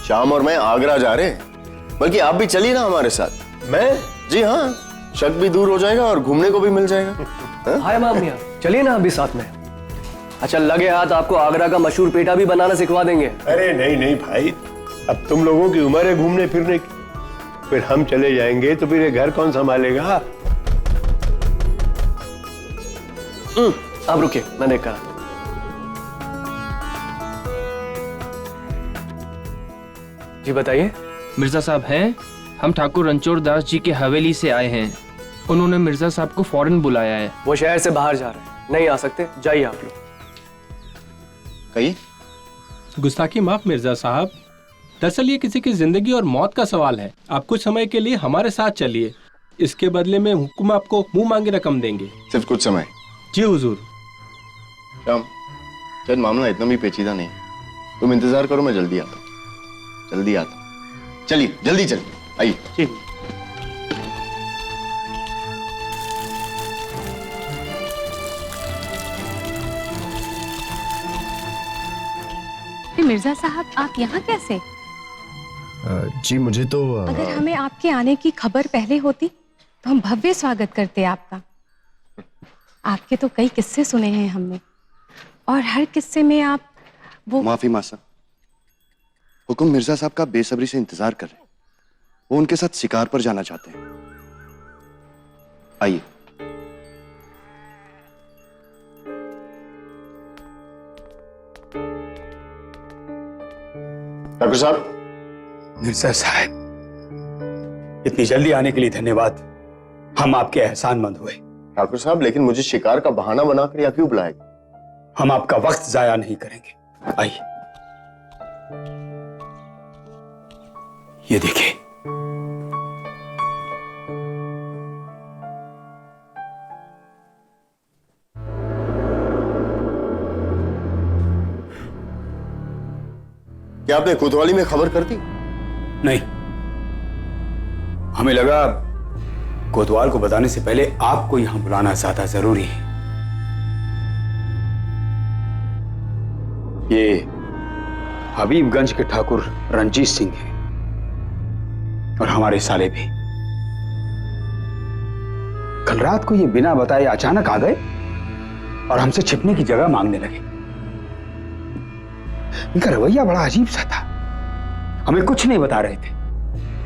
श्याम और मैं आगरा जा रहे हैं, बल्कि आप भी चलिए ना हमारे साथ। मैं? जी हाँ, शक भी दूर हो जाएगा और घूमने को भी मिल जाएगा। हाय मामिया, चलिए ना अभी साथ में। अच्छा, लगे हाथ आपको आगरा का मशहूर पेठा भी बनाना सिखवा देंगे। अरे नहीं नहीं भाई, अब तुम लोगों की उम्र है घूमने फिरने की, फिर हम चले जाएंगे तो फिर ये घर कौन संभालेगा? आप रुकिए, मैं देख कर आता हूं। जी बताइए। मिर्जा साहब हैं, हम ठाकुर रणछोड़ दास जी के हवेली से आए हैं। उन्होंने मिर्जा साहब को फौरन बुलाया है। वो शहर से बाहर जा रहे हैं, नहीं आ सकते, जाइए आप लोग। कहिए। गुस्ताखी माफ मिर्जा साहब, दरअसल ये किसी की जिंदगी और मौत का सवाल है। आप कुछ समय के लिए हमारे साथ चलिए, इसके बदले में हुक्म आपको मुंह मांगी रकम देंगे। सिर्फ कुछ समय? जी हुजूर। श्याम, शायद मामला इतना भी पेचीदा नहीं, तुम इंतजार करो, मैं जल्दी आता हूँ। जल्दी आता हूँ। चलिए जल्दी चलिए, आइए। ठीक। मिर्जा साहब, आप यहाँ कैसे? जी मुझे तो अगर हमें आपके आने की खबर पहले होती तो हम भव्य स्वागत करते आपका। आपके तो कई किस्से सुने हैं हमने, और हर किस्से में आप वो। माफी मासा, हुकुम मिर्जा साहब का बेसब्री से इंतजार कर रहे हैं। वो उनके साथ शिकार पर जाना चाहते हैं। आइए। ठाकुर साहब। मिर्जा साहब, इतनी जल्दी आने के लिए धन्यवाद, हम आपके एहसानमंद हुए। ठाकुर साहब, लेकिन मुझे शिकार का बहाना बनाकर यहाँ क्यों बुलाया? हम आपका वक्त जाया नहीं करेंगे। आइए, ये देखिए। क्या आपने कोतवाली में खबर कर दी? नहीं, हमें लगा कोतवाल को बताने से पहले आपको यहां बुलाना ज्यादा जरूरी है। ये हबीबगंज के ठाकुर रणजीत सिंह हैं और हमारे साले भी। कल रात को ये बिना बताए अचानक आ गए और हमसे छिपने की जगह मांगने लगे। इनका रवैया बड़ा अजीब सा था। हमें कुछ नहीं बता रहे थे,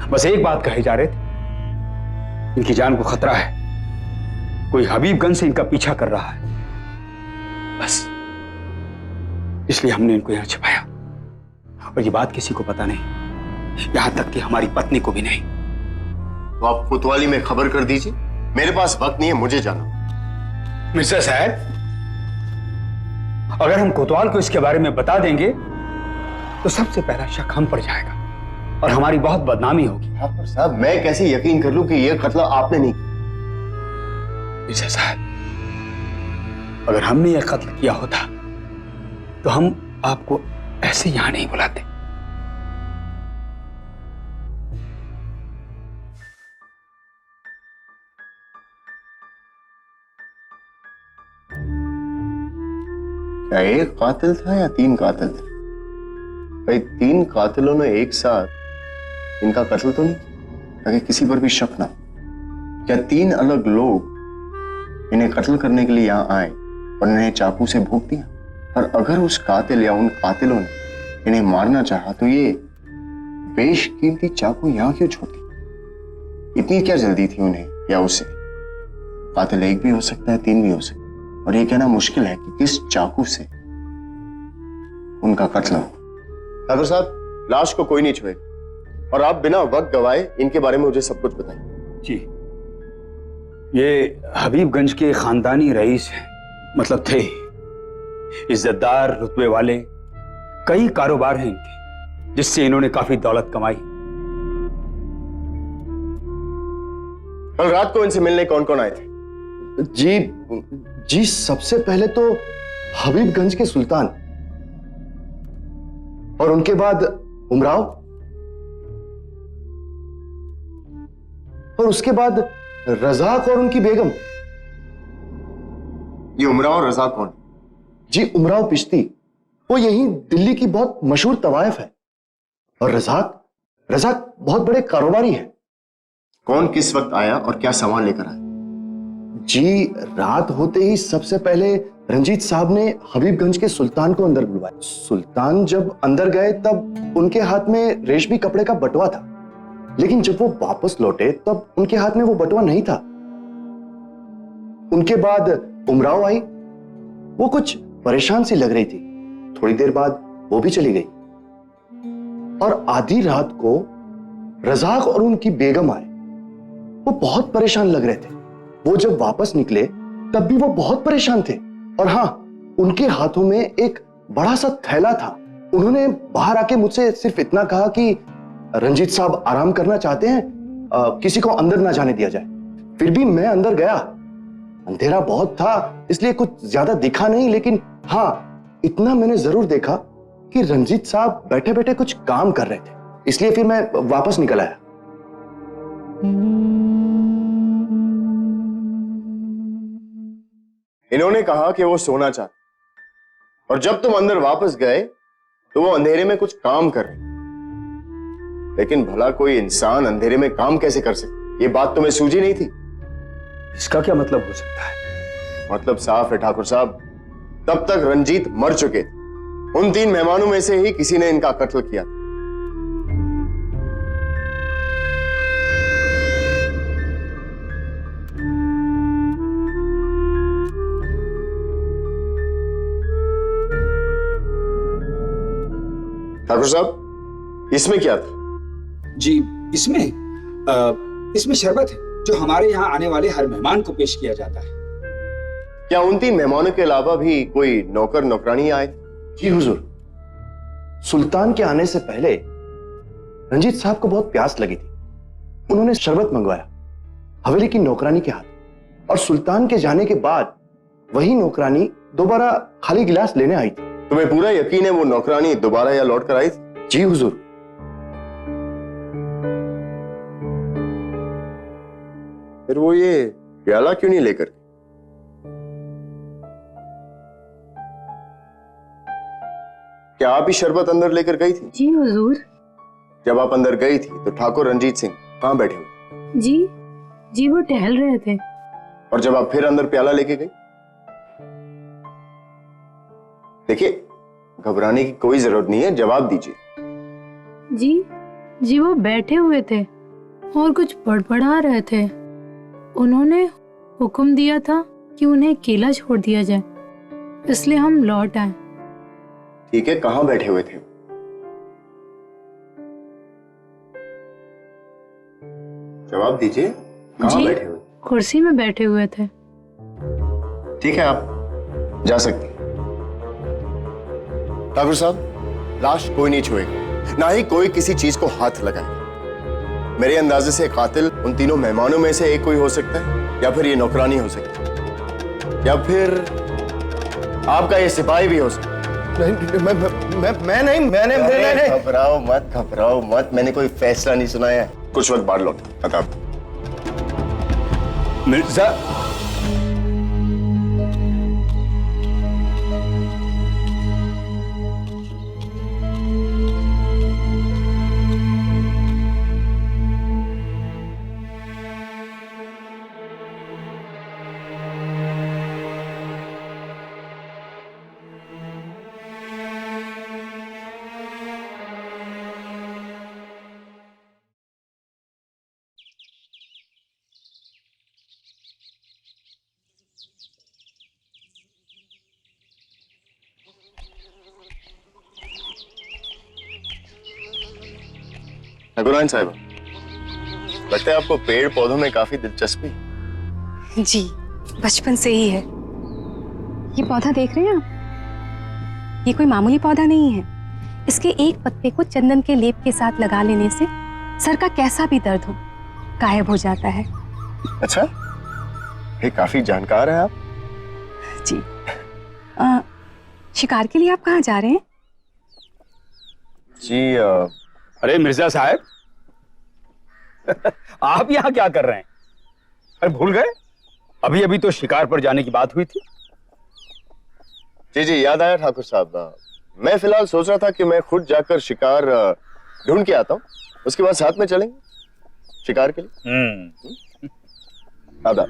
बस एक बात कहे जा रहे थे, इनकी जान को खतरा है, कोई हबीबगंज से इनका पीछा कर रहा है। बस इसलिए हमने इनको यहां छिपाया, और ये बात किसी को पता नहीं, यहां तक कि हमारी पत्नी को भी नहीं। तो आप कोतवाली में खबर कर दीजिए, मेरे पास वक्त नहीं है, मुझे जाना। मिर्जा साहब, अगर हम कोतवाल को इसके बारे में बता देंगे तो सबसे पहला शक हम पर जाएगा और हमारी बहुत बदनामी होगी। ठाकुर साहब, मैं कैसे यकीन कर लूं कि यह कत्ल आपने नहीं किया? मिर्जा साहब, अगर हमने यह कत्ल किया होता तो हम आपको ऐसे यहां नहीं बुलाते। क्या एक कातिल था या तीन कातिल थे? भाई, तीन कातिलों ने एक साथ इनका कत्ल तो नहीं, ताकि किसी पर भी शक ना हो। क्या तीन अलग लोग इन्हें कत्ल करने के लिए यहाँ आए और इन्हें चाकू से भोंक दिया? और अगर उस कातिल या उन कातिलों ने इन्हें मारना चाहा तो ये बेशकीमती चाकू यहाँ क्यों छोड़ दी? इतनी क्या जल्दी थी उन्हें या उसे? कातिल एक भी हो सकता है, तीन भी हो सकता है, और ये कहना मुश्किल है कि किस चाकू से उनका कत्ल हो। ठाकुर साहब, लाश को कोई नहीं छुएगा, और आप बिना वक्त गवाए इनके बारे में मुझे सब कुछ बताइए। जी, ये हबीबगंज के खानदानी रईस हैं, मतलब थे। इज्जतदार, रुतबे वाले, कई कारोबार हैं इनके, जिससे इन्होंने काफी दौलत कमाई। कल रात को इनसे मिलने कौन कौन आए थे? जी, सबसे पहले तो हबीबगंज के सुल्तान, और उनके बाद उमराव, और उसके बाद रजाक और उनकी बेगम। ये उमराव और रजाक कौन? जी, उमराव पिश्ती, वो यहीं दिल्ली की बहुत मशहूर तवायफ है, और रजाक रजाक बहुत बड़े कारोबारी है। कौन किस वक्त आया और क्या सामान लेकर आया? जी, रात होते ही सबसे पहले रंजीत साहब ने हबीबगंज के सुल्तान को अंदर बुलवाया। सुल्तान जब अंदर गए तब उनके हाथ में रेशमी कपड़े का बटुआ था, लेकिन जब वो वापस लौटे तब उनके हाथ में वो बटुआ नहीं था। उनके बाद उमराव आई, वो कुछ परेशान सी लग रही थी। थोड़ी देर बाद वो भी चली गई और आधी रात को रजाक और उनकी बेगम आए। वो बहुत परेशान लग रहे थे। वो जब वापस निकले तब भी वो बहुत परेशान थे। और हाँ, उनके हाथों में एक बड़ा सा थैला था। उन्होंने बाहर आके मुझसे सिर्फ इतना कहा कि रंजीत साहब आराम करना चाहते हैं, किसी को अंदर ना जाने दिया जाए। फिर भी मैं अंदर गया। अंधेरा बहुत था इसलिए कुछ ज्यादा दिखा नहीं, लेकिन हाँ इतना मैंने जरूर देखा कि रंजीत साहब बैठे बैठे कुछ काम कर रहे थे, इसलिए फिर मैं वापस निकल आया। इन्होंने कहा कि वो सोना चाहते, और जब तुम अंदर वापस गए तो वो अंधेरे में कुछ काम कर रहे। लेकिन भला कोई इंसान अंधेरे में काम कैसे कर सकता? ये बात तुम्हें सूझी नहीं थी? इसका क्या मतलब हो सकता है? मतलब साफ है ठाकुर साहब, तब तक रंजीत मर चुके थे। उन 3 मेहमानों में से ही किसी ने इनका कत्ल किया था। ठाकुर साहब, इसमें क्या था? जी, इसमें शरबत है जो हमारे यहाँ आने वाले हर मेहमान को पेश किया जाता है। क्या उन 3 मेहमानों के अलावा भी कोई नौकर नौकरानी आए? जी हुजूर, सुल्तान के आने से पहले रंजीत साहब को बहुत प्यास लगी थी। उन्होंने शरबत मंगवाया हवेली की नौकरानी के हाथ, और सुल्तान के जाने के बाद वही नौकरानी दोबारा खाली गिलास लेने आई थी। तुम्हें पूरा यकीन है वो नौकरानी दोबारा यहाँ लौट कर आई थी? जी हुजूर। फिर वो ये प्याला क्यों नहीं लेकर? क्या आप ही शरबत अंदर लेकर गई थी? जी हुजूर। जब आप अंदर गई थी तो ठाकुर रंजीत सिंह कहाँ बैठे हुए? जी वो टहल रहे थे। और जब आप फिर अंदर प्याला लेके गई? देखिए, घबराने की कोई जरूरत नहीं है, जवाब दीजिए। जी वो बैठे हुए थे और कुछ बड़बड़ा रहे थे। उन्होंने हुक्म दिया था कि उन्हें अकेला छोड़ दिया जाए, इसलिए हम लौट आए। ठीक है, कहाँ बैठे हुए थे? जवाब दीजिए, कहाँ बैठे हुए? कुर्सी में बैठे हुए थे। ठीक है, आप जा सकते हैं। ठाकुर साहब, लाश कोई नहीं छुएगा, ना ही कोई किसी चीज को हाथ लगाएगा। मेरे अंदाजे से कातिल उन 3 मेहमानों में से एक कोई हो सकता है, या फिर ये नौकरानी हो सकती है, या फिर आपका ये सिपाही भी हो सकता है। मैंने घबराओ मत, मैंने कोई फैसला नहीं सुनाया है। कुछ वक्त बाद लौट बता। मिर्जा, ठाकुराइन साहिबा, लगता है आपको पेड़ पौधों में काफी दिलचस्पी। जी, बचपन से ही है। ये पौधा देख रहे हैं आप? ये कोई मामूली पौधा नहीं है। इसके एक पत्ते को चंदन के लेप के साथ लगा लेने से सर का कैसा भी दर्द हो गायब हो जाता है। अच्छा, ये काफी जानकार है आप। जी। शिकार के लिए आप कहाँ जा रहे हैं? जी अरे मिर्जा साहब, आप यहाँ क्या कर रहे हैं? अरे भूल गए, अभी अभी तो शिकार पर जाने की बात हुई थी। जी याद आया ठाकुर साहब। मैं फिलहाल सोच रहा था कि मैं खुद जाकर शिकार ढूंढ के आता हूँ, उसके बाद साथ में चलेंगे शिकार के लिए। आदाब।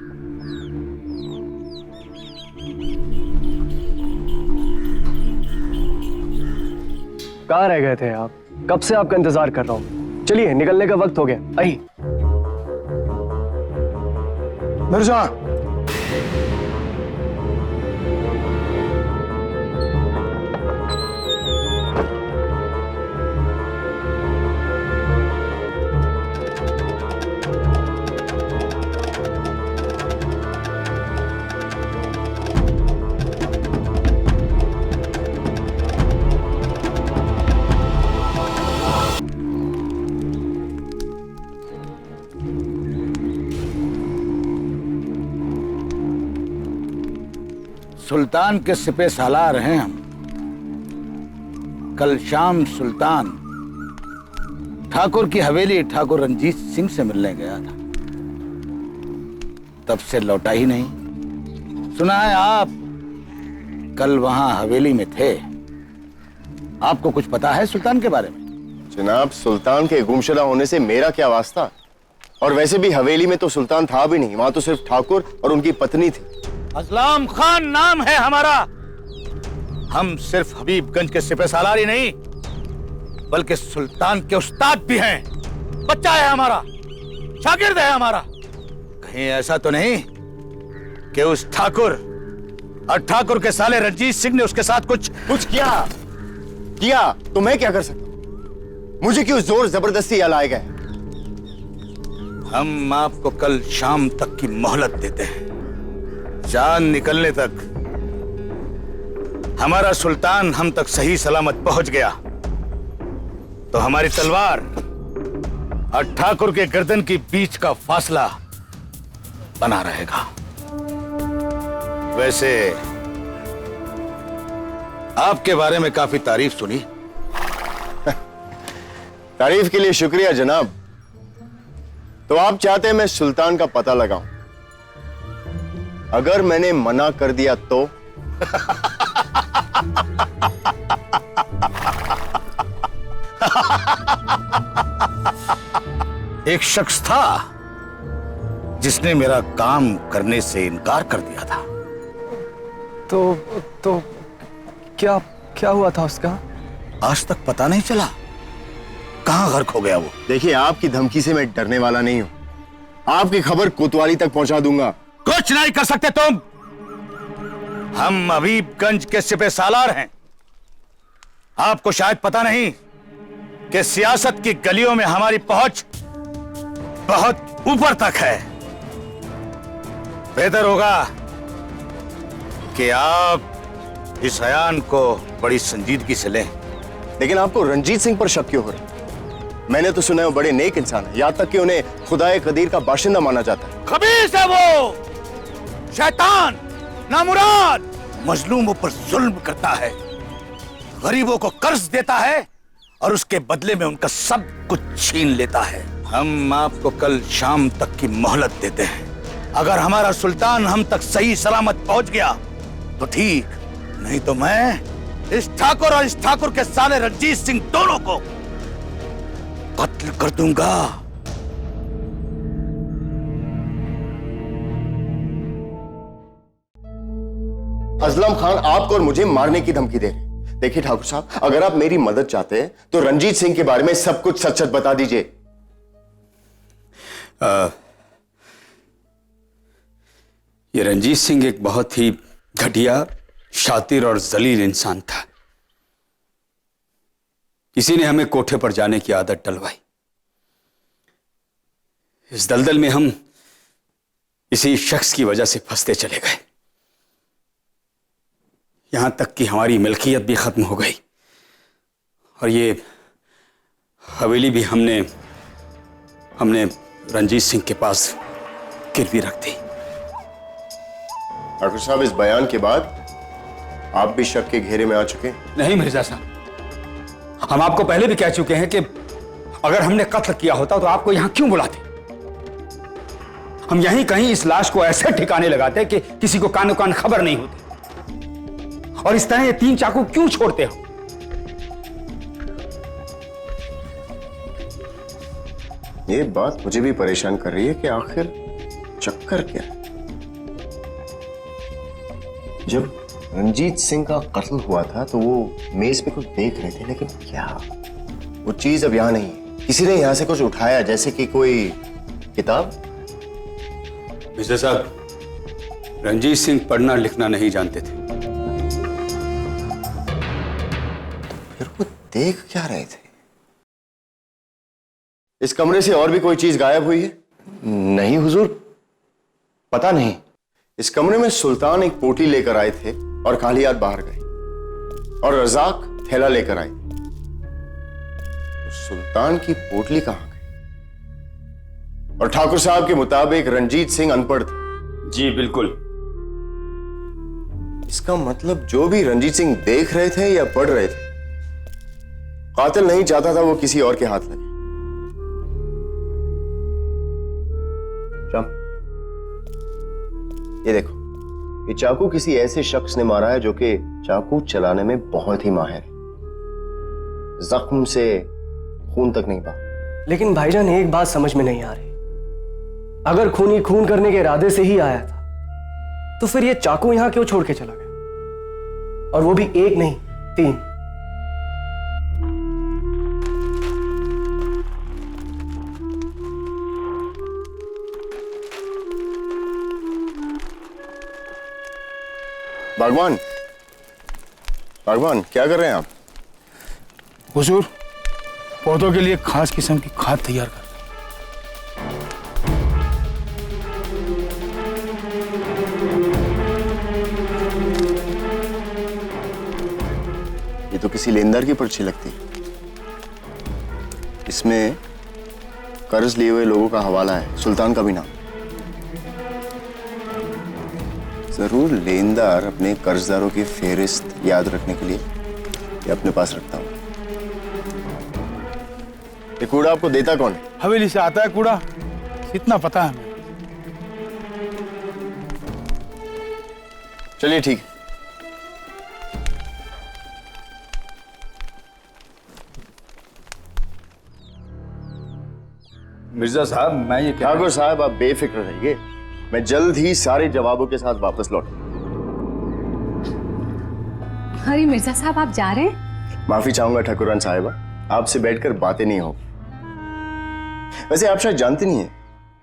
कहाँ रह गए थे आप? कब से आपका इंतजार कर रहा हूँ। चलिए, निकलने का वक्त हो गया। आई मिर्जा, सुल्तान के सिपह सालार हैं हम। कल शाम सुल्तान ठाकुर की हवेली ठाकुर रंजीत सिंह से मिलने गया था, तब से लौटा ही नहीं। सुना है आप कल वहां हवेली में थे। आपको कुछ पता है सुल्तान के बारे में? जनाब, सुल्तान के गुमशुदा होने से मेरा क्या वास्ता? और वैसे भी हवेली में तो सुल्तान था भी नहीं, वहां तो सिर्फ ठाकुर और उनकी पत्नी थी। असलाम खान नाम है हमारा। हम सिर्फ हबीबगंज के सिपह सालार ही नहीं, बल्कि सुल्तान के उस्ताद भी हैं। बच्चा है हमारा, शागिर्द है हमारा। कहीं ऐसा तो नहीं कि उस ठाकुर और ठाकुर के साले रंजीत सिंह ने उसके साथ कुछ किया तो मैं क्या कर सकता हूं? मुझे क्यों जोर जबरदस्ती यहाँ लाए गए? हम आपको कल शाम तक की मोहलत देते हैं। चांद निकलने तक हमारा सुल्तान हम तक सही सलामत पहुंच गया तो हमारी तलवार और ठाकुर के गर्दन के बीच का फासला बना रहेगा। वैसे आपके बारे में काफी तारीफ सुनी। तारीफ के लिए शुक्रिया जनाब। तो आप चाहते हैं मैं सुल्तान का पता लगाऊं? अगर मैंने मना कर दिया तो? एक शख्स था जिसने मेरा काम करने से इनकार कर दिया था। तो क्या हुआ था उसका? आज तक पता नहीं चला। कहां गर्क हो गया वो? देखिए, आपकी धमकी से मैं डरने वाला नहीं हूं। आपकी खबर कोतवाली तक पहुंचा दूंगा। कुछ नहीं कर सकते तुम। हम हबीबगंज के सिपह सालार हैं। आपको शायद पता नहीं कि सियासत की गलियों में हमारी पहुंच बहुत ऊपर तक है। बेहतर होगा कि आप इस बयान को बड़ी संजीदगी से लें। लेकिन आपको रंजीत सिंह पर शक क्यों हो रहा है? मैंने तो सुना है वो बड़े नेक इंसान है, यहां तक कि उन्हें खुदाए कदीर का बाशिंदा माना जाता है। खबीस है वो, शैतान, नामुराद, मजलूमों पर जुल्म करता है, गरीबों को कर्ज देता है और उसके बदले में उनका सब कुछ छीन लेता है। हम आपको कल शाम तक की मोहलत देते हैं। अगर हमारा सुल्तान हम तक सही सलामत पहुंच गया तो ठीक, नहीं तो मैं इस ठाकुर और इस ठाकुर के साले रंजीत सिंह दोनों को कत्ल कर दूंगा। असलम खान आपको और मुझे मारने की धमकी दे रहे। देखिए ठाकुर साहब, अगर आप मेरी मदद चाहते हैं तो रंजीत सिंह के बारे में सब कुछ सच सच बता दीजिए। ये रंजीत सिंह एक बहुत ही घटिया, शातिर और जलील इंसान था। किसी ने हमें कोठे पर जाने की आदत डलवाई। इस दलदल में हम इसी शख्स की वजह से फंसते चले गए, यहां तक कि हमारी मिल्कियत भी खत्म हो गई और ये हवेली भी हमने रंजीत सिंह के पास गिरवी रख दी। ठाकुर साहब, इस बयान के बाद आप भी शक के घेरे में आ चुके हैं। नहीं मिर्जा साहब, हम आपको पहले भी कह चुके हैं कि अगर हमने कत्ल किया होता तो आपको यहां क्यों बुलाते? हम यहीं कहीं इस लाश को ऐसे ठिकाने लगाते कि किसी को कानो कान खबर नहीं होती। और इस तरह ये 3 चाकू क्यों छोड़ते हो? ये बात मुझे भी परेशान कर रही है कि आखिर चक्कर क्या है। जब रंजीत सिंह का कत्ल हुआ था तो वो मेज पे कुछ देख रहे थे, लेकिन क्या वो चीज अब यहां नहीं है। किसी ने यहां से कुछ उठाया, जैसे कि कोई किताब। मिर्जा साहब, रंजीत सिंह पढ़ना लिखना नहीं जानते थे। फिर वो देख क्या रहे थे? इस कमरे से और भी कोई चीज गायब हुई है? नहीं हुजूर, पता नहीं। इस कमरे में सुल्तान एक पोटी लेकर आए थे और खाली हाथ बाहर गए, और रजाक थैला लेकर आए। तो सुल्तान की पोटली कहां गई? और ठाकुर साहब के मुताबिक रंजीत सिंह अनपढ़ थे। जी बिल्कुल। इसका मतलब जो भी रंजीत सिंह देख रहे थे या पढ़ रहे थे, कातिल नहीं चाहता था वो किसी और के हाथ लगे। शाम, ये देखो, ये चाकू किसी ऐसे शख्स ने मारा है जो कि चाकू चलाने में बहुत ही माहिर है। जख्म से खून तक नहीं बहा। लेकिन भाईजान एक बात समझ में नहीं आ रही, अगर खूनी खून करने के इरादे से ही आया था तो फिर ये चाकू यहां क्यों छोड़ के चला गया? और वो भी एक नहीं, 3। बागवान, बागवान क्या कर रहे हैं आप? हुजूर, पौधों के लिए खास किस्म की खाद तैयार कर। ये तो किसी लेनदार की पर्ची लगती है। इसमें कर्ज लिए हुए लोगों का हवाला है, सुल्तान का भी नाम। जरूर लेनदार अपने कर्जदारों की फेहरिस्त याद रखने के लिए ये अपने पास रखता हूं। ये कूड़ा आपको देता कौन है? हवेली से आता है कूड़ा, इतना पता है हमें। चलिए ठीक है। मिर्जा साहब, मैं ये क्या... ठाकुर साहब, आप बेफिक्र रहिए, मैं जल्द ही सारे जवाबों के साथ वापस लौट। अरे मिर्जा साहब, आप जा रहे हैं? माफी चाहूंगा ठाकुरान साहिबा, आपसे बैठकर बातें नहीं हो। वैसे आप शायद जानती नहीं है,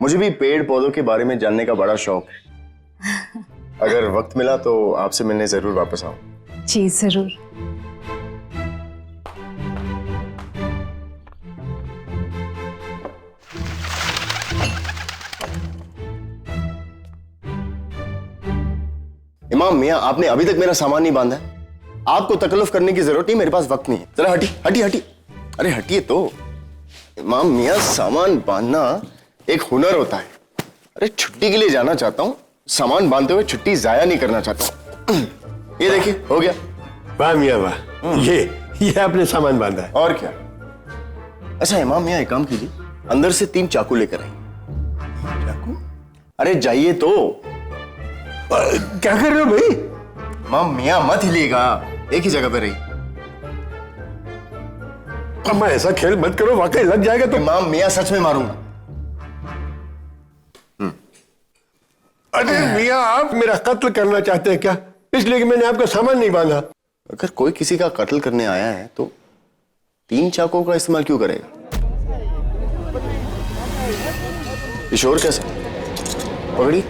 मुझे भी पेड़ पौधों के बारे में जानने का बड़ा शौक है। अगर वक्त मिला तो आपसे मिलने जरूर वापस आऊं। जी जरूर। इमाम मियां, आपने अभी तक मेरा सामान नहीं बांधा है। आपको तकल्लुफ करने की जरूरत नहीं, मेरे पास वक्त नहीं है। जरा हटी हटी हटी, अरे हटिए तो। इमाम मियां, सामान बांधना एक हुनर होता है। अरे छुट्टी के लिए जाना चाहता हूं, सामान बांधते हुए छुट्टी जाया नहीं करना चाहता। ये देखिए, हो गया। वाह मियां वाह, ये आपने सामान बांधा है। और क्या। अच्छा इमाम मियां, एक काम कीजिए, अंदर से 3 चाकू लेकर आइए। चाकू? अरे जाइए तो। क्या कर रहे हो भाई? इमाम मियां मत हिलिएगा, एक ही जगह पे रहिए। अम्मा ऐसा खेल मत करो, वाकई लग जाएगा तो। इमाम मियां, सच में मारूंगा। अरे मियां, आप मेरा कत्ल करना चाहते हैं क्या? इसलिए कि मैंने आपका सामान नहीं बांधा। अगर कोई किसी का कत्ल करने आया है तो 3 चाकुओं का इस्तेमाल क्यों करेगा? किशोर कैसे? पकड़ी।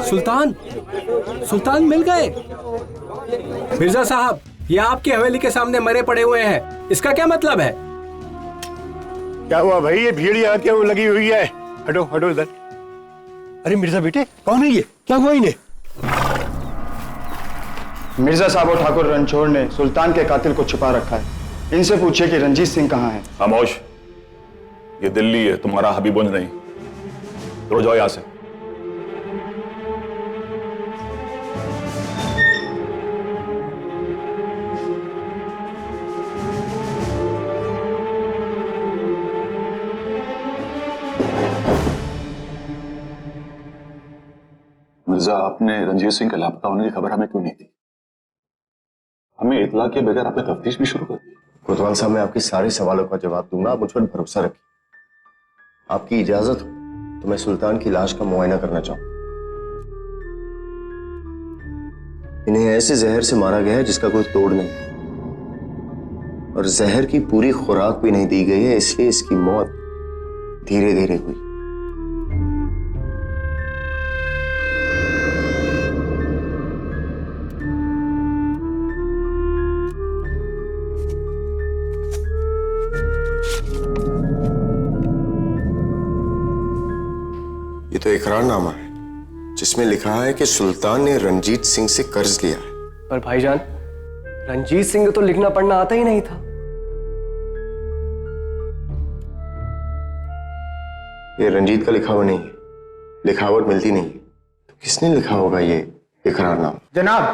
सुल्तान, सुल्तान मिल गए। मिर्जा साहब, ये आपकी हवेली के सामने मरे पड़े हुए हैं, इसका क्या मतलब है? क्या हुआ भाई? ये भीड़ यहाँ क्यों लगी हुई है? हटो हटो इधर। अरे मिर्जा बेटे, कौन है ये? क्या हुआ इन्हें? मिर्जा साहब और ठाकुर रणछोड़ ने सुल्तान के कातिल को छुपा रखा है। इनसे पूछिए कि रंजीत सिंह कहाँ है। खामोश, ये दिल्ली है, तुम्हारा हबीबगंज नहीं। तो जाओ यहां से। मिर्जा, आपने रंजीत सिंह के लापता होने की खबर हमें क्यों नहीं दी? हमें इतला के बगैर आपने तफ्तीश भी शुरू कर दी। कोतवाल साहब, मैं आपके सारे सवालों का जवाब दूंगा, आप मुझ पर भरोसा रखिए। आपकी इजाजत हो तो मैं सुल्तान की लाश का मुआयना करना चाहूँ। इन्हें ऐसे जहर से मारा गया है जिसका कोई तोड़ नहीं, और जहर की पूरी खुराक भी नहीं दी गई है, इसलिए इसकी मौत धीरे धीरे हुई। ये तो इकरारनामा है जिसमें लिखा है कि सुल्तान ने रंजीत सिंह से कर्ज लिया है। पर भाईजान, रंजीत सिंह को तो लिखना पढ़ना आता ही नहीं था। ये रंजीत का लिखा हुआ नहीं है, लिखावट मिलती नहीं है, तो किसने लिखा होगा ये इकरारनामा? जनाब,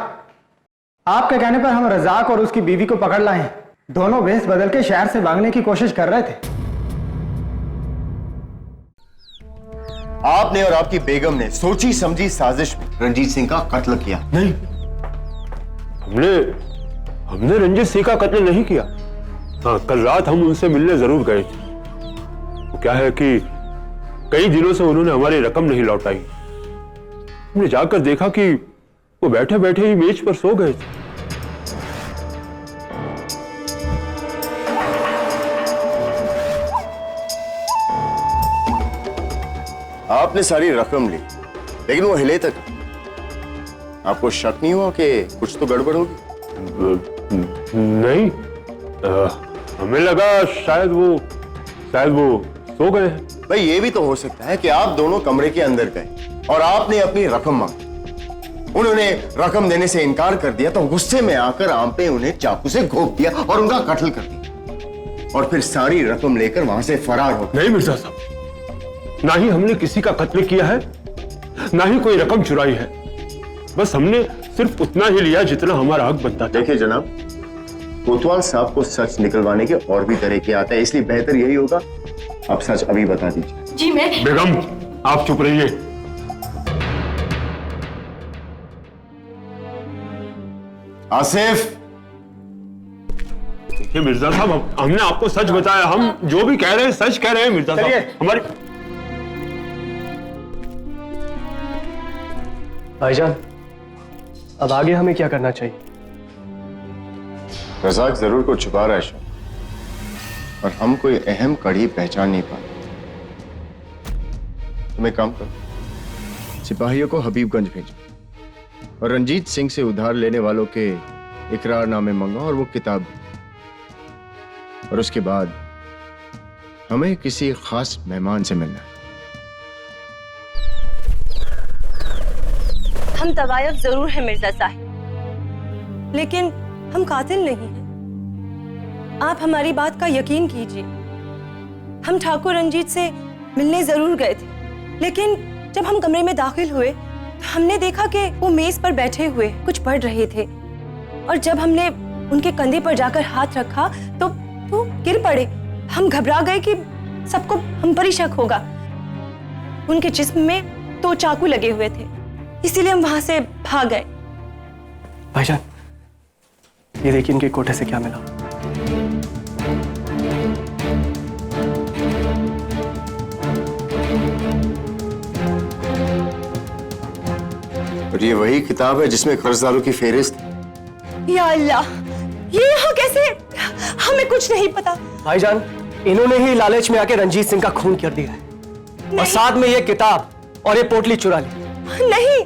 आपके कहने पर हम रजाक और उसकी बीवी को पकड़ लाए हैं। दोनों भेस बदल के शहर से भागने की कोशिश कर रहे थे। आपने और आपकी बेगम ने सोची समझी साजिश में रंजीत सिंह का कत्ल किया। नहीं, हमने रंजीत सिंह का कत्ल नहीं किया। हाँ, कल रात हम उनसे मिलने जरूर गए थे। वो क्या है कि कई दिनों से उन्होंने हमारी रकम नहीं लौटाई। हमने जाकर देखा कि वो बैठे बैठे ही मेज पर सो गए थे। आपने सारी रकम ली, लेकिन वो हिले तक। आपको शक नहीं हुआ कि कुछ तो गड़बड़ होगी? नहीं, हमें लगा शायद वो सो गए हैं। भाई, ये भी तो हो सकता है कि आप दोनों कमरे के अंदर गए और आपने अपनी रकम मांगी। उन्होंने रकम देने से इनकार कर दिया, तो गुस्से में आकर आपने उन्हें चाकू से घोंप दिया और उनका कत्ल कर दिया, और फिर सारी रकम लेकर वहां से फरार हो। नहीं मिर्जा साहब, ना ही हमने किसी का कत्ल किया है, ना ही कोई रकम चुराई है। बस हमने सिर्फ उतना ही लिया जितना हमारा हक बनता था। देखिए जनाब, कोतवाल साहब को सच निकलवाने के और भी तरीके आते हैं, इसलिए बेहतर यही होगा आप सच अभी बता दीजिए। जी मैं। बेगम, आप चुप रहिए। आसिफ, देखिए मिर्जा साहब, हमने आपको सच बताया। हम जो भी कह रहे हैं सच कह रहे हैं मिर्जा साहब। हमारी भाईजान, अब आगे हमें क्या करना चाहिए? रजाक जरूर को छुपा रहा है शायद, और हम कोई अहम कड़ी पहचान नहीं पाए। तुम एक काम करो, सिपाहियों को हबीबगंज भेजो और रंजीत सिंह से उधार लेने वालों के इकरारनामे मंगाओ और वो किताब दो। और उसके बाद हमें किसी खास मेहमान से मिलना है। हम तवायफ जरूर हैं मिर्जा साहिब, लेकिन हम कातिल नहीं हैं। आप हमारी बात का यकीन कीजिए। हम ठाकुर रंजीत से मिलने जरूर गए थे, लेकिन जब हम कमरे में दाखिल हुए तो हमने देखा कि वो मेज पर बैठे हुए कुछ पढ़ रहे थे, और जब हमने उनके कंधे पर जाकर हाथ रखा तो वो गिर पड़े। हम घबरा गए कि सबको हम पर ही शक होगा। उनके जिस्म में 2 चाकू लगे हुए थे, इसीलिए हम वहां से भाग गए। भाईजान, ये देखिए इनके कोठे से क्या मिला। और ये वही किताब है जिसमें कर्जदारों की फेहरिस्त। या अल्लाह, ये यहाँ कैसे? हमें कुछ नहीं पता। भाईजान, इन्होंने ही लालच में आके रंजीत सिंह का खून कर दिया है, और साथ में ये किताब और ये पोटली चुरा ली। नहीं,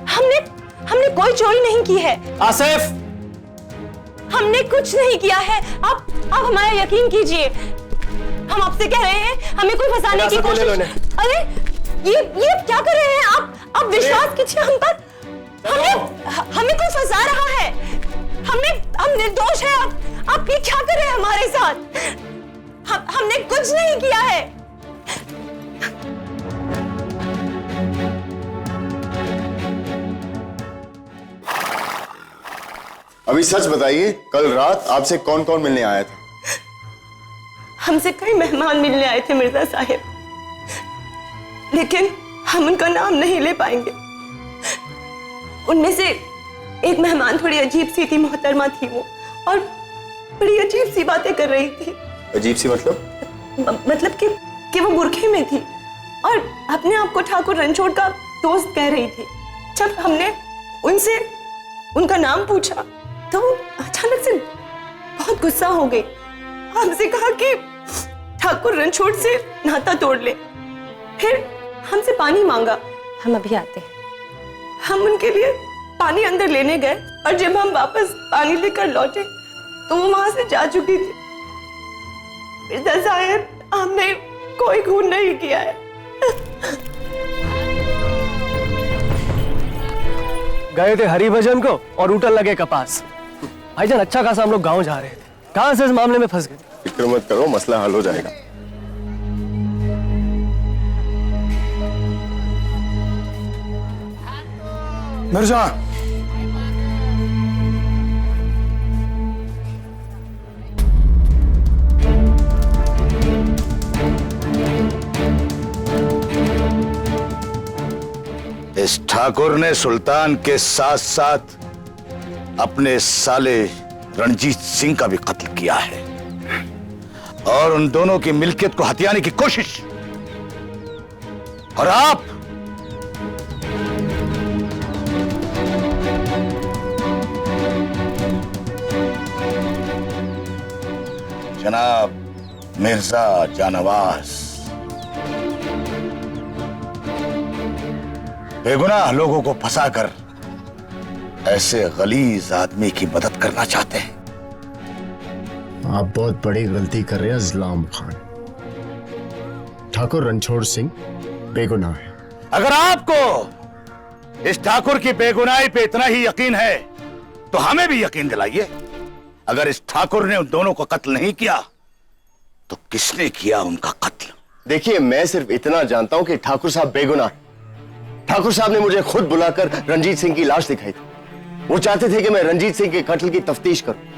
हमने कोई चोरी नहीं की है। आसिफ, हमने कुछ नहीं किया है। आप हमारा यकीन कीजिए। हम आपसे कह रहे हैं, हमें कोई फंसाने की कोशिश। अरे ये क्या कर रहे हैं आप विश्वास कीजिए हम पर। हमें कोई फंसा रहा है। हम निर्दोष हैं। आप ये क्या कर रहे हैं हमारे साथ? हमने कुछ नहीं किया है। अभी सच बताइए, कल रात आपसे कौन कौन मिलने आया था? हमसे कई मेहमान मिलने आए थे मिर्जा साहिब, लेकिन हम उनका नाम नहीं ले पाएंगे। उनमें से एक मेहमान थोड़ी अजीब सी थी, मोहतरमा थी वो, और बड़ी अजीब सी बातें कर रही थी। अजीब सी मतलब? मतलब कि वो बुरखे में थी और अपने आप को ठाकुर रणछोड़ का दोस्त कह रही थी। जब हमने उनसे उनका नाम पूछा तो वो अचानक से बहुत गुस्सा हो गई। हमसे कहा कि ठाकुर रणछोड़ से नाता तोड़ ले। फिर हमसे पानी मांगा। हम अभी आते हैं। हम उनके लिए पानी अंदर लेने गए और जब हम वापस पानी लेकर लौटे तो वो वहां से जा चुकी थी। मिर्जा साहब, हमने कोई खून नहीं किया है। गए थे हरिभजन को और उठन लगे कपास। भाईजान, अच्छा खासा हम लोग गांव जा रहे थे, कहां से इस मामले में फंस गए? फिक्र मत करो, मसला हल हो जाएगा। मिर्जा, इस ठाकुर ने सुल्तान के साथ साथ अपने साले रणजीत सिंह का भी कत्ल किया है और उन दोनों की मिल्कियत को हथियाने की कोशिश। और आप जनाब मिर्जा जानवाज, बेगुनाह लोगों को फंसाकर ऐसे गलीज आदमी की मदद करना चाहते हैं। आप बहुत बड़ी गलती कर रहे हैं इस्लाम खान। ठाकुर रणछोड़ सिंह बेगुनाह है। अगर आपको इस ठाकुर की बेगुनाही पे इतना ही यकीन है तो हमें भी यकीन दिलाइए। अगर इस ठाकुर ने उन दोनों को कत्ल नहीं किया तो किसने किया उनका कत्ल? देखिए, मैं सिर्फ इतना जानता हूं कि ठाकुर साहब बेगुनाह हैं। ठाकुर साहब ने मुझे खुद बुलाकर रणजीत सिंह की लाश दिखाई थी। वो चाहते थे कि मैं रणजीत सिंह के कत्ल की तफ्तीश करूं।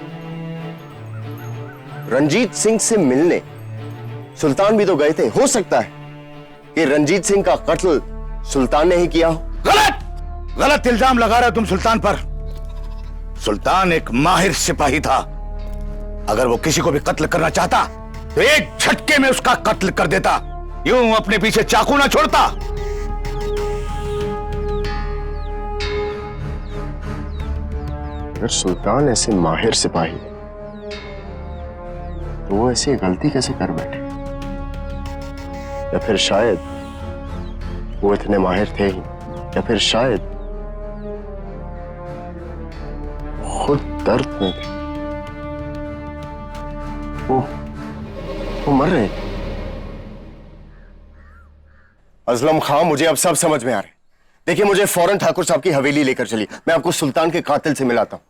रंजीत सिंह से मिलने सुल्तान भी तो गए थे। हो सकता है कि रंजीत सिंह का कत्ल सुल्तान ने ही किया हो। गलत इल्जाम लगा रहे हो तुम सुल्तान पर। सुल्तान एक माहिर सिपाही था। अगर वो किसी को भी कत्ल करना चाहता तो एक झटके में उसका कत्ल कर देता, यूं अपने पीछे चाकू ना छोड़ता। अगर सुल्तान ऐसे माहिर सिपाही है तो वो ऐसी गलती कैसे कर बैठे? या फिर शायद वो इतने माहिर थे ही, या फिर शायद खुद दर्द में थे। वो मर रहे। अजलम खां, मुझे अब सब समझ में आ रहा है। देखिए, मुझे फौरन ठाकुर साहब की हवेली लेकर चलिए। मैं आपको सुल्तान के कातिल से मिलाता हूं।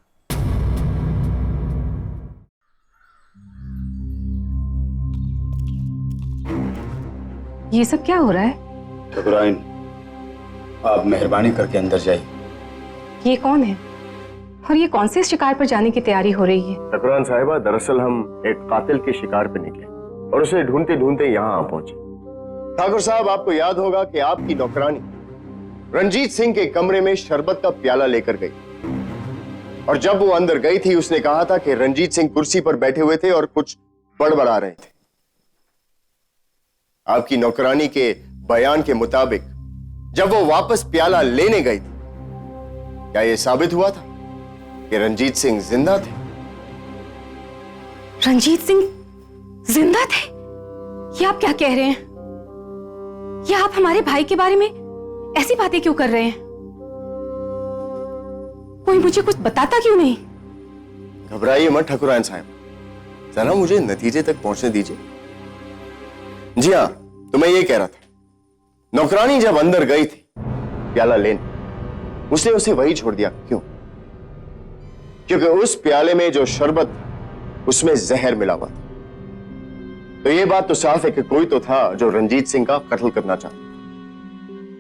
ये सब क्या हो रहा है? ठकुराइन, आप मेहरबानी करके अंदर जाइए। ये कौन है और ये कौन से शिकार पर जाने की तैयारी हो रही है? ठकुराइन साहिबा, दरअसल हम एक कातिल के शिकार पे निकले और उसे ढूंढते ढूंढते यहां आ पहुंचे। ठाकुर साहब, आपको याद होगा कि आपकी नौकरानी रंजीत सिंह के कमरे में शरबत का प्याला लेकर गई और जब वो अंदर गई थी उसने कहा था कि रंजीत सिंह कुर्सी पर बैठे हुए थे और कुछ बड़बड़ा रहे थे। आपकी नौकरानी के बयान के मुताबिक जब वो वापस प्याला लेने गई थी, क्या यह साबित हुआ था कि रंजीत सिंह जिंदा थे? रंजीत सिंह जिंदा थे? ये आप क्या कह रहे हैं? या आप हमारे भाई के बारे में ऐसी बातें क्यों कर रहे हैं? कोई मुझे कुछ बताता क्यों नहीं? घबराइए मत ठकुराइन साहब, जरा मुझे नतीजे तक पहुंचने दीजिए। जी हाँ, तो मैं ये कह रहा था, नौकरानी जब अंदर गई थी प्याला लेने, उसने उसे वही छोड़ दिया। क्यों? क्योंकि उस प्याले में जो शरबत था उसमें जहर मिला हुआ था। तो ये बात तो साफ है कि कोई तो था जो रंजीत सिंह का कत्ल करना चाहता।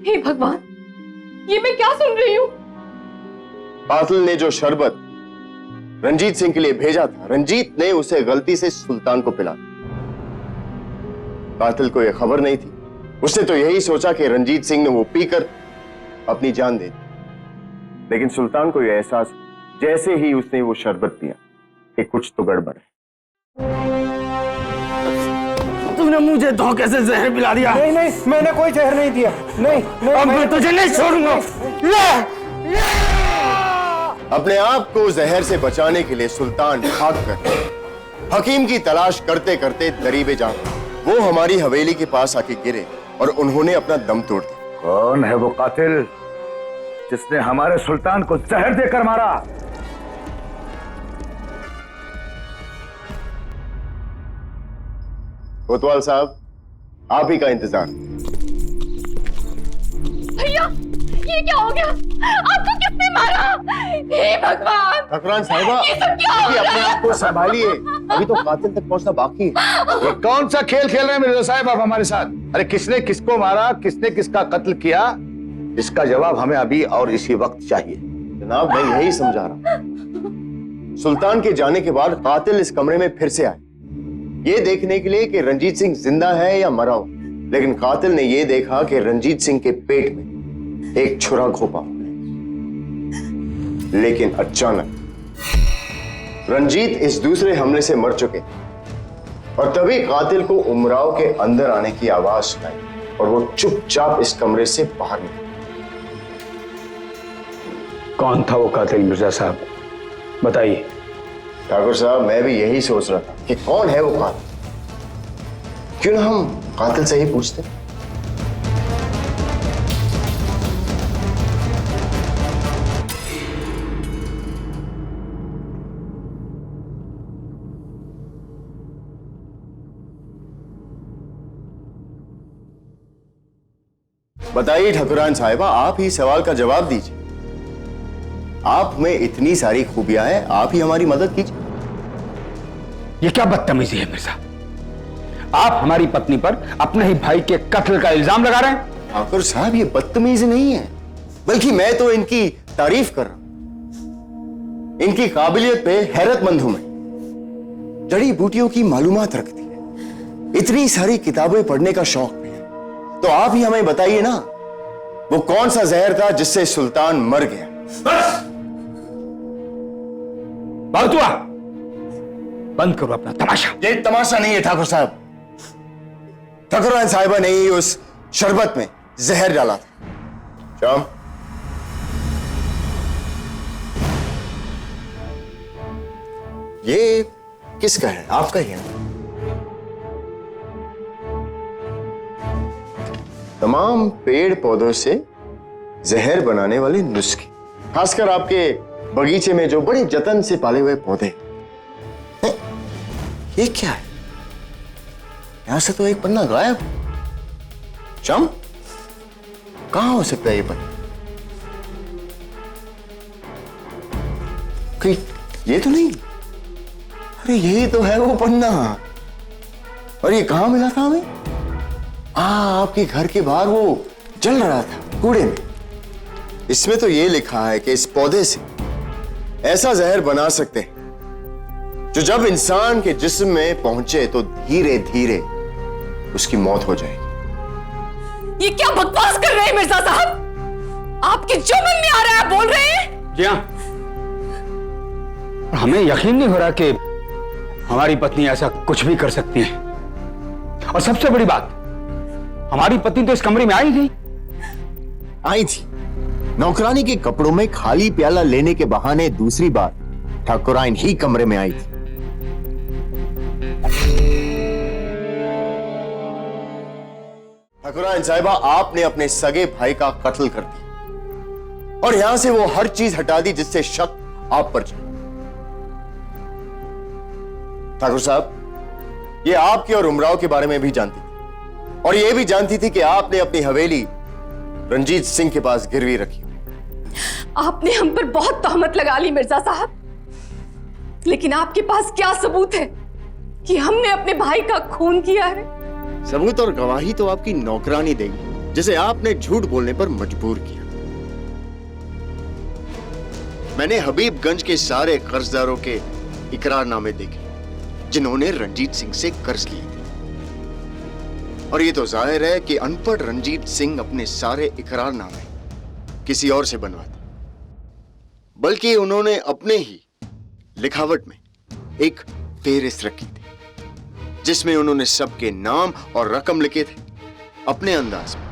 हे भगवान, ये मैं क्या सुन रही हूं? कातिल ने जो शरबत रंजीत सिंह के लिए भेजा था, रंजीत ने उसे गलती से सुल्तान को पिला। कातिल को यह खबर नहीं थी। उसने तो यही सोचा कि रंजीत सिंह ने वो पीकर अपनी जान दे दी। लेकिन सुल्तान को यह एहसास जैसे ही उसने वो शरबत पिया कि कुछ तो गड़बड़ है। तूने मुझे धोखे से जहर पिला दिया। नहीं नहीं, मैंने कोई जहर नहीं दिया। नहीं, नहीं अब मैं तुझे नहीं छोड़ूंगा। अपने आप को जहर से बचाने के लिए सुल्तान भागकर हकीम की तलाश करते करते दरीबे जा वो हमारी हवेली के पास आके गिरे और उन्होंने अपना दम तोड़ दिया। कौन है वो कातिल जिसने हमारे सुल्तान को जहर देकर मारा? कोतवाल साहब, आप ही का इंतजार। भैया, ये क्या हो गया? आपको किसने मारा? हे भगवान! ठकुराइन साहिबा, ये सब क्या हो रहा है? अपने आप को संभालिए, अभी तो कातिल तक पहुंचना बाकी है। ये कौन सा खेल खेल रहे हैं मिर्जा साहब आप हमारे साथ? अरे किसने किसको मारा, किसने किसका कत्ल किया, इसका जवाब हमें अभी और इसी वक्त चाहिए। जनाब, मैं यही समझा रहा। सुल्तान के जाने के बाद कातिल इस कमरे में फिर से आए, ये देखने के लिए कि रंजीत सिंह जिंदा है या मरा हो। लेकिन कातिल ने यह देखा कि रंजीत सिंह के पेट में एक छुरा घोपा। लेकिन अचानक रंजीत इस दूसरे हमले से मर चुके और तभी कातिल को उमराव के अंदर आने की आवाज सुनाई और वो चुपचाप इस कमरे से बाहर निकले। कौन था वो कातिल मिर्जा साहब, बताइए। ठाकुर साहब, मैं भी यही सोच रहा था कि कौन है वो कातिल। क्यों ना हम कातिल से ही पूछते। बताइए ठकुराइन साहिबा, आप ही सवाल का जवाब दीजिए। आप में इतनी सारी खूबियां हैं, आप ही हमारी मदद कीजिए। ये क्या बदतमीजी है मिर्जा? आप हमारी पत्नी पर अपने ही भाई के कत्ल का इल्जाम लगा रहे हैं। ठाकुर साहब, ये बदतमीजी नहीं है, बल्कि मैं तो इनकी तारीफ कर रहा हूं। इनकी काबिलियत पे हैरतमंद हूं मैं। जड़ी बूटियों की मालूमात रखती है, इतनी सारी किताबें पढ़ने का शौक भी है। तो आप ही हमें बताइए ना, वो कौन सा जहर था जिससे सुल्तान मर गया? बस बहुत हुआ, बंद करो अपना तमाशा। ये तमाशा नहीं है ठाकुर साहब। ठकुराइन साहिबा ने ही उस शरबत में जहर डाला था। शाम, ये किसका है? आपका ही है ना? तमाम पेड़ पौधों से जहर बनाने वाले नुस्खे, खासकर आपके बगीचे में जो बड़े जतन से पाले हुए पौधे। ये क्या है? यहां से तो एक पन्ना गायब। श्याम, कहां हो सकता है ये पन्ना? कहीं ये तो नहीं? अरे यही तो है वो पन्ना। और ये कहां मिला था हमें? आपके घर के बाहर वो जल रहा था कूड़े में। इसमें तो ये लिखा है कि इस पौधे से ऐसा जहर बना सकते हैं जो जब इंसान के जिस्म में पहुंचे तो धीरे धीरे उसकी मौत हो जाएगी। ये क्या बकवास कर रहे हैं मिर्जा साहब? आपके जो मन में आ रहा है बोल रहे हैं? जी हाँ, हमें यकीन नहीं हो रहा कि हमारी पत्नी ऐसा कुछ भी कर सकती है। और सबसे बड़ी बात, हमारी पत्नी तो इस कमरे में आई थी। आई थी, नौकरानी के कपड़ों में खाली प्याला लेने के बहाने दूसरी बार ठाकुराइन ही कमरे में आई थी। ठाकुराइन साहिबा, आपने अपने सगे भाई का कत्ल कर दिया और यहां से वो हर चीज हटा दी जिससे शक आप पर जाए। ठाकुर साहब, ये आपके और उमराव के बारे में भी जानती थी और ये भी जानती थी कि आपने अपनी हवेली रंजीत सिंह के पास गिरवी रखी। आपने हम पर बहुत तहमत लगा ली मिर्जा साहब, लेकिन आपके पास क्या सबूत है कि हमने अपने भाई का खून किया है? सबूत और गवाही तो आपकी नौकरानी देगी, जिसे आपने झूठ बोलने पर मजबूर किया। मैंने हबीबगंज के सारे कर्जदारों के इकरारनामे देखे जिन्होंने रंजीत सिंह से कर्ज लिए थे। और ये तो जाहिर है कि अनपढ़ रंजीत सिंह अपने सारे इकरारनामे किसी और से बनवाते। बल्कि उन्होंने अपने ही लिखावट में एक फेहरिस्त रखी थी जिसमें उन्होंने सबके नाम और रकम लिखे थे अपने अंदाज में।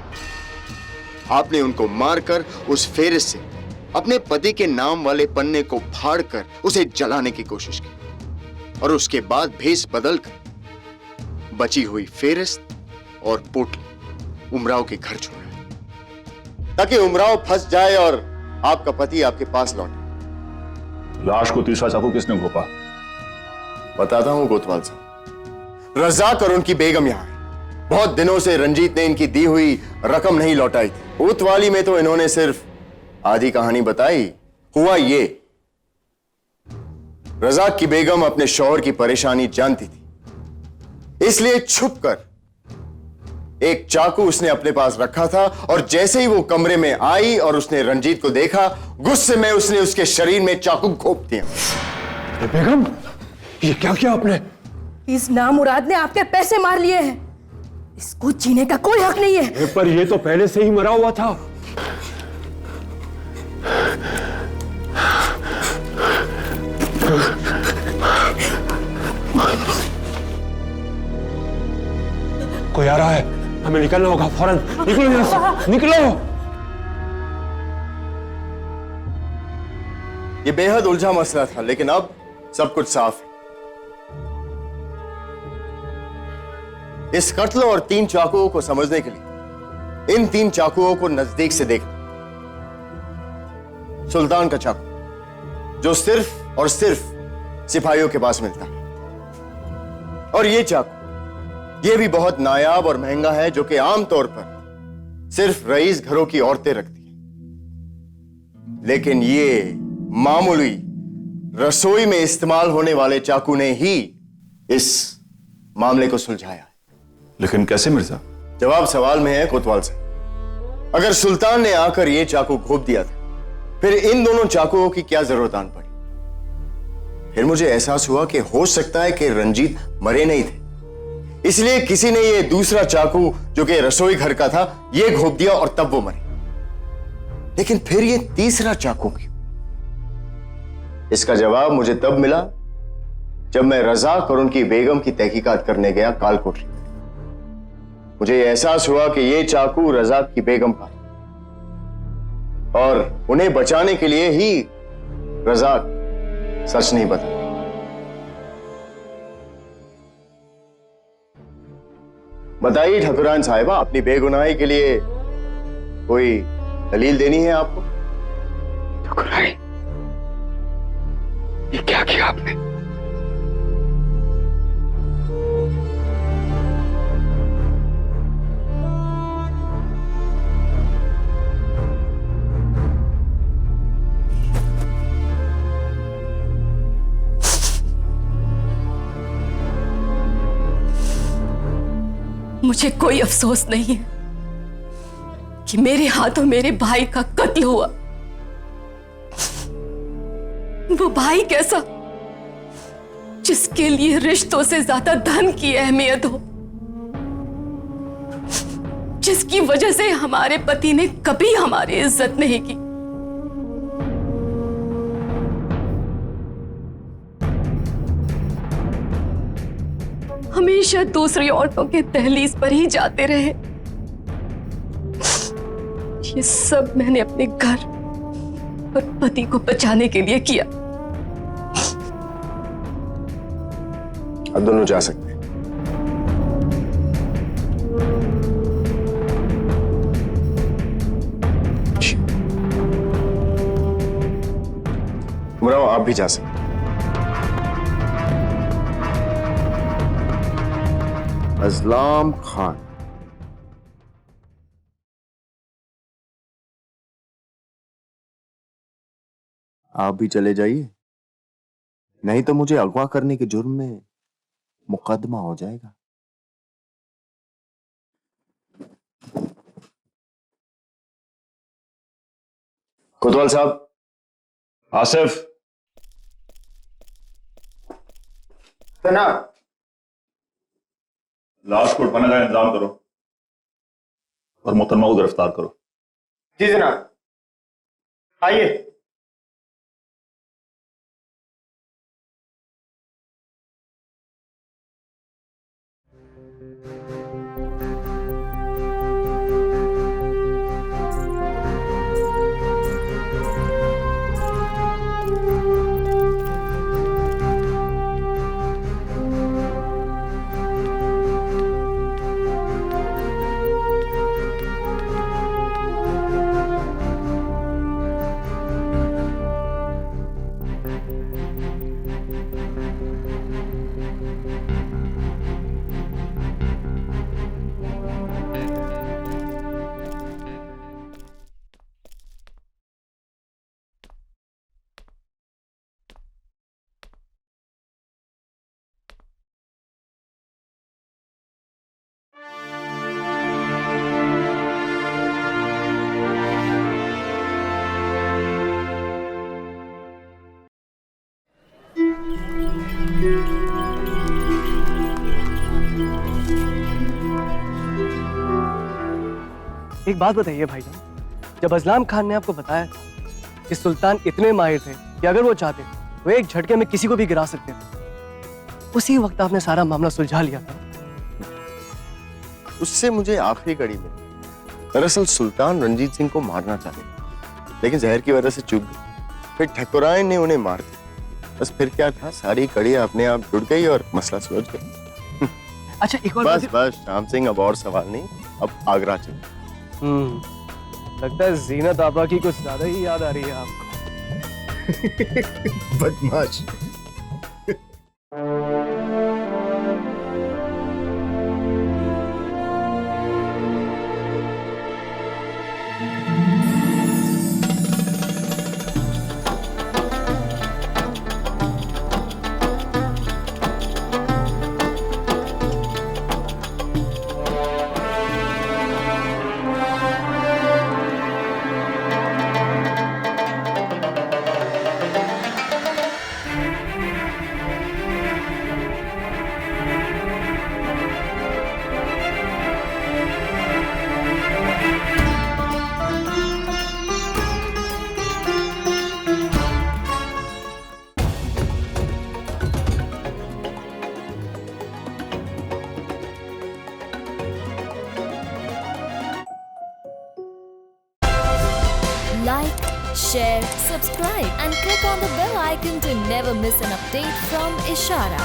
आपने उनको मारकर उस फेहरिस्त से अपने पति के नाम वाले पन्ने को फाड़कर उसे जलाने की कोशिश की और उसके बाद भेस बदलकर बची हुई फेहरिस्त और पोटली उमराव के घर छोड़ा ताकि उमराव फंस जाए और आपका पति आपके पास लौटे। लाश को तीसरा चाकू किसने घोंपा? बताता हूं कोतवाल साहब। रज़ाक और उनकी बेगम यहां है। बहुत दिनों से रंजीत ने इनकी दी हुई रकम नहीं लौटाई थी। कोतवाली में तो इन्होंने सिर्फ आधी कहानी बताई। हुआ ये, रज़ाक की बेगम अपने शौहर की परेशानी जानती थी, इसलिए छुपकर एक चाकू उसने अपने पास रखा था और जैसे ही वो कमरे में आई और उसने रंजीत को देखा, गुस्से में उसने उसके शरीर में चाकू घोंप दिया। बेगम, ये क्या किया आपने? इस नामुराद ने आपके पैसे मार लिए हैं। इसको जीने का कोई हक नहीं है। पर ये तो पहले से ही मरा हुआ था। कोई आ रहा है, हमें निकलना होगा फौरन। निकलो यहां से, निकलो। ये बेहद उलझा मसला था, लेकिन अब सब कुछ साफ है। इस कत्ल और 3 चाकुओं को समझने के लिए इन 3 चाकुओं को नजदीक से देखना। सुल्तान का चाकू जो सिर्फ और सिर्फ सिपाहियों के पास मिलता है, और ये चाकू ये भी बहुत नायाब और महंगा है, जो कि आमतौर पर सिर्फ रईस घरों की औरतें रखती हैं। लेकिन ये मामूली रसोई में इस्तेमाल होने वाले चाकू ने ही इस मामले को सुलझाया है। लेकिन कैसे मिर्जा? जवाब सवाल में है कोतवाल से। अगर सुल्तान ने आकर यह चाकू घोंप दिया था, फिर इन दोनों चाकुओं की क्या जरूरत आन पड़ी? फिर मुझे एहसास हुआ कि हो सकता है कि रंजीत मरे नहीं थे, इसलिए किसी ने यह दूसरा चाकू जो कि रसोई घर का था यह घोंप दिया और तब वो मरे। लेकिन फिर यह तीसरा चाकू क्यों? इसका जवाब मुझे तब मिला जब मैं रज़ाक और उनकी बेगम की तहकीकात करने गया कालकोठरी। मुझे एहसास हुआ कि यह चाकू रज़ाक की बेगम का और उन्हें बचाने के लिए ही रज़ाक सच नहीं बता। बताइए ठकुराइन साहिबा, अपनी बेगुनाही के लिए कोई दलील देनी है आपको? ठकुराइन, ये क्या किया आपने? मुझे कोई अफसोस नहीं है कि मेरे हाथों मेरे भाई का कत्ल हुआ। वो भाई कैसा जिसके लिए रिश्तों से ज्यादा धन की अहमियत हो, जिसकी वजह से हमारे पति ने कभी हमारी इज्जत नहीं की। हमेशा दूसरी औरतों के दहलीज पर ही जाते रहे। ये सब मैंने अपने घर और पति को बचाने के लिए किया। अब दोनों जा सकते हैं। उमराव, आप भी जा सकते हैं। अज़लाम खान, आप भी चले जाइए, नहीं तो मुझे अगवा करने के जुर्म में मुकदमा हो जाएगा। कोतवाल साहब। आसिफ। जनाब। लाश को उठाने का इंतजाम करो और मोहतरमा को गिरफ्तार करो। जी जनाब। आइए। एक बात बताइए भाईजान, जब अजलाम खान ने आपको बताया था कि सुल्तान इतने माहिर थे कि अगर वो चाहते वो एक झटके में किसी को भी गिरा सकते थे, उसी वक्त आपने सारा मामला सुलझा लिया था। उससे मुझे आखिरी कड़ी में दरअसल सुल्तान रंजीत सिंह को मारना चाहते, लेकिन जहर की वजह से चूक गए। फिर ठकुराइन ने उन्हें मार दिया। बस फिर क्या था, सारी कड़ी अपने आप जुड़ गई और मसला सुलझ गया। अच्छा एक और बस बस श्याम सिंह, अब और सवाल नहीं, अब आगरा चलो। लगता है जीनत आपा की कुछ ज्यादा ही याद आ रही है आपको। बदमाश। Like, share, subscribe and click on the bell icon to never miss an update from Ishara.